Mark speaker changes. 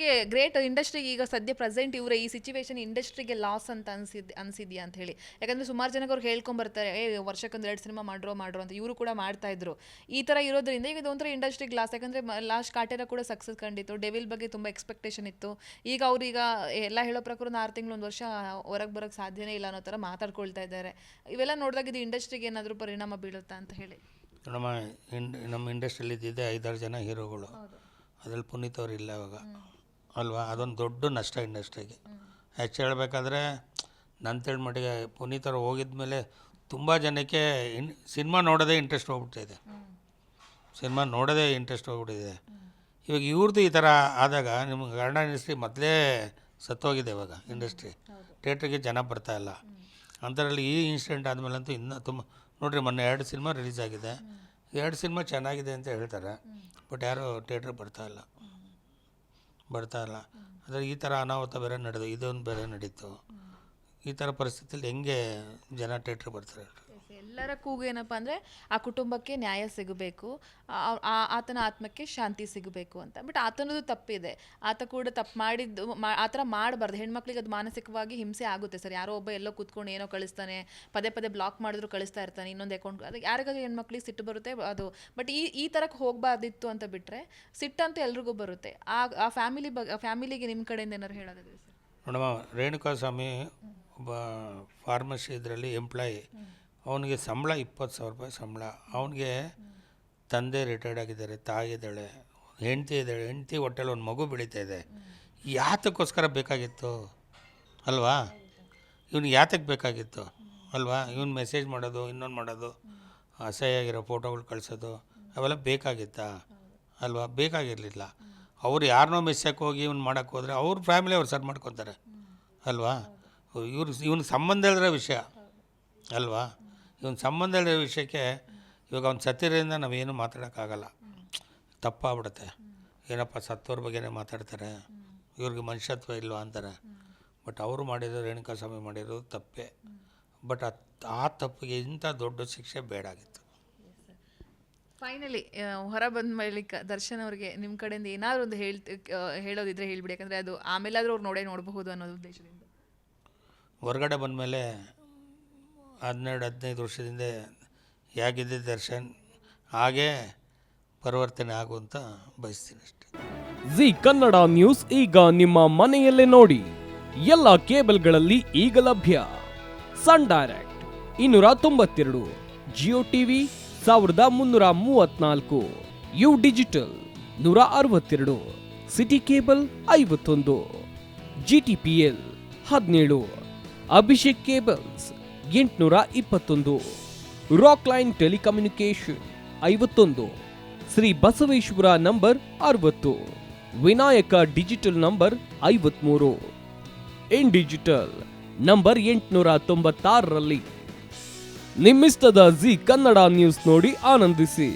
Speaker 1: ನಿಮಗೆ ಗ್ರೇಟ್ ಇಂಡಸ್ಟ್ರಿಗೆ ಈಗ ಸದ್ಯ ಪ್ರೆಸೆಂಟ್ ಇವರೇ ಈ ಸಿಚುವೇಶನ್ ಇಂಡಸ್ಟ್ರಿಗೆ ಲಾಸ್ ಅಂತ ಅನ್ಸಿದ್ಯಾ ಅಂತ ಹೇಳಿ? ಯಾಕಂದ್ರೆ ಸುಮಾರು ಜನಕ್ಕೆ ಅವ್ರು ಹೇಳ್ಕೊಂಬರ್ತಾರೆ, ವರ್ಷಕ್ಕೊಂದು 2 ಸಿನಿಮಾ ಮಾಡ್ರೋ ಅಂತ. ಇವರು ಕೂಡ ಮಾಡ್ತಾ ಇದ್ರು. ಈ ತರ ಇರೋದ್ರಿಂದ ಈಗ ಒಂಥರ ಇಂಡಸ್ಟ್ರಿಗೆ ಲಾಸ್. ಯಾಕಂದ್ರೆ ಲಾಸ್ಟ್ ಕಾಟೇರ ಕೂಡ ಸಕ್ಸಸ್ ಕಂಡಿತ್ತು, ಡೆವಿಲ್ ಬಗ್ಗೆ ತುಂಬಾ ಎಕ್ಸ್ಪೆಕ್ಟೇಷನ್ ಇತ್ತು. ಈಗ ಅವ್ರೀಗ ಎಲ್ಲ ಹೇಳೋ ಪ್ರಕಾರ 6 ತಿಂಗಳು 1 ವರ್ಷ ಹೊರಗೆ ಬರೋಕ್ಕೆ ಸಾಧ್ಯನೇ ಇಲ್ಲ ಅನ್ನೋ ಥರ ಮಾತಾಡ್ಕೊಳ್ತಾ ಇದ್ದಾರೆ. ಇವೆಲ್ಲ ನೋಡಿದಾಗ ಇದು ಇಂಡಸ್ಟ್ರಿಗೆ ಏನಾದರೂ ಪರಿಣಾಮ ಬೀಳುತ್ತಾ ಅಂತ ಹೇಳಿ?
Speaker 2: ನಮ್ಮ ಇಂಡಸ್ಟ್ರಿಯಲ್ಲಿ ಇದ್ದಿದ್ದೆ 5-6 ಜನ ಹೀರೋಗಳು, ಅದ್ರಲ್ಲಿ ಪುನೀತ್ ಅವರು ಇಲ್ಲ ಇವಾಗ ಅಲ್ವಾ. ಅದೊಂದು ದೊಡ್ಡ ನಷ್ಟ ಇಂಡಸ್ಟ್ರಿಗೆ. ಆ್ಯಕ್ಚುಲಿ ಹೇಳ್ಬೇಕಾದ್ರೆ ನನ್ನ ತಿಳಿ ಮಟ್ಟಿಗೆ ಪುನೀತ್ ಅವರು ಹೋಗಿದ್ಮೇಲೆ ತುಂಬ ಜನಕ್ಕೆ ಸಿನಿಮಾ ನೋಡೋದೇ ಇಂಟ್ರೆಸ್ಟ್ ಹೋಗ್ಬಿಟ್ಟಿದೆ. ಇವಾಗ ಇವ್ರದ್ದು ಈ ಥರ ಆದಾಗ ನಿಮ್ಗೆ ಕನ್ನಡ ಇಂಡಸ್ಟ್ರಿ ಮೊದಲೇ ಸತ್ತೋಗಿದೆ. ಇವಾಗ ಇಂಡಸ್ಟ್ರಿ ಥಿಯೇಟ್ರಿಗೆ ಜನ ಬರ್ತಾಯಿಲ್ಲ. ಅಂಥದ್ರಲ್ಲಿ ಈ ಇನ್ಸಿಡೆಂಟ್ ಆದಮೇಲಂತೂ ಇನ್ನೂ ತುಂಬ ನೋಡಿರಿ, ಮೊನ್ನೆ 2 ಸಿನಿಮಾ ರಿಲೀಸ್ ಆಗಿದೆ. 2 ಸಿನಿಮಾ ಚೆನ್ನಾಗಿದೆ ಅಂತ ಹೇಳ್ತಾರೆ, ಬಟ್ ಯಾರೂ ಥಿಯೇಟ್ರಿಗೆ ಬರ್ತಾಯಿಲ್ಲ. ಆದರೆ ಈ ಥರ ಅನಾಹುತ ಬೇರೆ ನಡೆದು ಇದೊಂದು ಬೇರೆ ನಡೀತು. ಈ ಥರ ಪರಿಸ್ಥಿತಿಯಲ್ಲಿ ಹೆಂಗೆ ಜನ ಥಿಯೇಟ್ರಿಗೆ ಬರ್ತಾರೆ?
Speaker 1: ಎಲ್ಲರ ಕೂಗು ಏನಪ್ಪ ಅಂದರೆ ಆ ಕುಟುಂಬಕ್ಕೆ ನ್ಯಾಯ ಸಿಗಬೇಕು, ಆತನ ಆತ್ಮಕ್ಕೆ ಶಾಂತಿ ಸಿಗಬೇಕು ಅಂತ. ಬಟ್ ಆತನದು ತಪ್ಪಿದೆ, ಆತ ಕೂಡ ತಪ್ಪು ಮಾಡಿದ್ದು ಆ ಥರ ಮಾಡಬಾರ್ದು. ಹೆಣ್ಮಕ್ಳಿಗೆ ಅದು ಮಾನಸಿಕವಾಗಿ ಹಿಂಸೆ ಆಗುತ್ತೆ ಸರ್. ಯಾರೋ ಒಬ್ಬ ಎಲ್ಲೋ ಕೂತ್ಕೊಂಡು ಏನೋ ಕಳಿಸ್ತಾನೆ, ಪದೇ ಬ್ಲಾಕ್ ಮಾಡಿದ್ರು ಕಳಿಸ್ತಾ ಇರ್ತಾನೆ ಇನ್ನೊಂದು ಅಕೌಂಟ್. ಅದು ಯಾರಿಗಾದ್ರೂ ಹೆಣ್ಮಕ್ಳಿಗೆ ಸಿಟ್ಟು ಬರುತ್ತೆ ಅದು. ಬಟ್ ಈ ಥರಕ್ಕೆ ಹೋಗಬಾರ್ದಿತ್ತು ಅಂತ ಬಿಟ್ಟರೆ ಸಿಟ್ಟಂತೂ ಎಲ್ರಿಗೂ ಬರುತ್ತೆ. ಆ ಫ್ಯಾಮಿಲಿಗೆ ನಿಮ್ಮ ಕಡೆಯಿಂದ ಏನಾದ್ರು ಹೇಳೋದಾದ್ರೆ ಸರ್?
Speaker 2: ನೋಡಮ್ಮ, ರೇಣುಕಾಸ್ವಾಮಿ ಒಬ್ಬ ಫಾರ್ಮಸಿ ಇದರಲ್ಲಿ ಎಂಪ್ಲಾಯಿ. ಅವನಿಗೆ ಸಂಬಳ 20,000 ರೂಪಾಯಿ ಸಂಬಳ. ಅವನಿಗೆ ತಂದೆ ರಿಟೈರ್ಡ್ ಆಗಿದ್ದಾರೆ, ತಾಯಿ ಇದ್ದಾಳೆ, ಹೆಂಡತಿ ಇದ್ದಾಳೆ. ಹೆಂಡತಿ ಹೊಟ್ಟೆಲಿ ಒಂದು ಮಗು ಬೆಳೀತಾ ಇದೆ. ಯಾತಕ್ಕೋಸ್ಕರ ಬೇಕಾಗಿತ್ತು ಅಲ್ವಾ? ಇವನಿಗೆ ಯಾತಕ್ಕೆ ಬೇಕಾಗಿತ್ತು ಅಲ್ವಾ? ಇವನು ಮೆಸೇಜ್ ಮಾಡೋದು, ಇನ್ನೊಂದು ಮಾಡೋದು, ಅಸಹ್ಯ ಆಗಿರೋ ಫೋಟೋಗಳು ಕಳಿಸೋದು, ಅವೆಲ್ಲ ಬೇಕಾಗಿತ್ತಾ ಅಲ್ವಾ? ಬೇಕಾಗಿರಲಿಲ್ಲ. ಅವ್ರು ಯಾರನ್ನೋ ಮೆಸ್ಸಕ್ಕೆ ಹೋಗಿ ಇವ್ನು ಮಾಡೋಕ್ಕೆ ಹೋದರೆ ಅವ್ರ ಫ್ಯಾಮಿಲಿ ಅವ್ರು ಸರ್ ಮಾಡ್ಕೊತಾರೆ ಅಲ್ವಾ? ಇವನಿಗೆ ಸಂಬಂಧ ಇಲ್ಲದ ವಿಷಯ ಅಲ್ವಾ? ಇವನು ಸಂಬಂಧ ಇಲ್ಲದ ವಿಷಯಕ್ಕೆ ಇವಾಗ ಅವ್ನು ಸತ್ತಿರೋದ್ರಿಂದ ನಾವೇನು ಮಾತಾಡೋಕ್ಕಾಗಲ್ಲ. ತಪ್ಪಾಗ್ಬಿಡುತ್ತೆ. ಏನಪ್ಪ ಸತ್ತೋರ ಬಗ್ಗೆನೇ ಮಾತಾಡ್ತಾರೆ, ಇವ್ರಿಗೆ ಮನುಷ್ಯತ್ವ ಇಲ್ವಾ ಅಂತಾರೆ. ಬಟ್ ಅವರು ಮಾಡಿರೋದು, ರೇಣುಕಾಸ್ವಾಮಿ ಮಾಡಿರೋದು ತಪ್ಪೇ. ಬಟ್ ಆ ತಪ್ಪಿಗೆ ಇಂಥ ದೊಡ್ಡ ಶಿಕ್ಷೆ ಬೇಡಾಗಿತ್ತು.
Speaker 1: ಫೈನಲಿ ಹೊರ ಬಂದ ಬಳಿಕ ದರ್ಶನ್ ಅವ್ರಿಗೆ ನಿಮ್ಮ ಕಡೆಯಿಂದ ಏನಾದರೂ ಒಂದು ಹೇಳೋದಿದ್ರೆ ಹೇಳಿಬಿಡಿ. ಯಾಕಂದರೆ ಅದು ಆಮೇಲಾದರೂ ಅವ್ರು ನೋಡಬಹುದು ಅನ್ನೋದು ಉದ್ದೇಶದಿಂದ.
Speaker 2: ಹೊರಗಡೆ ಬಂದಮೇಲೆ 12-15 ವರ್ಷದಿಂದ ಹೇಗಿದ್ದೆ ದರ್ಶನ್ ಹಾಗೇ ಪರಿವರ್ತನೆ ಆಗುವಂತ ಬಯಸ್ತೀನಿ ಅಷ್ಟೇ.
Speaker 3: ಜಿ ಕನ್ನಡ ನ್ಯೂಸ್ ಈಗ ನಿಮ್ಮ ಮನೆಯಲ್ಲೇ ನೋಡಿ. ಎಲ್ಲ ಕೇಬಲ್ಗಳಲ್ಲಿ ಈಗ ಲಭ್ಯ. Sun Direct 292, Jio TV 1334, U digital 162, city cable 51, GTPL 17, Abhishek cables 821, rock line telecommunication 51, Shri Basaveshwara number 60, Vinayaka digital number 53, in digital number 896ರಲ್ಲಿ. ನಿಮ್ಮಿಸ್ತದ ಜಿ ಕನ್ನಡ ನ್ಯೂಸ್ ನೋಡಿ ಆನಂದಿಸಿ.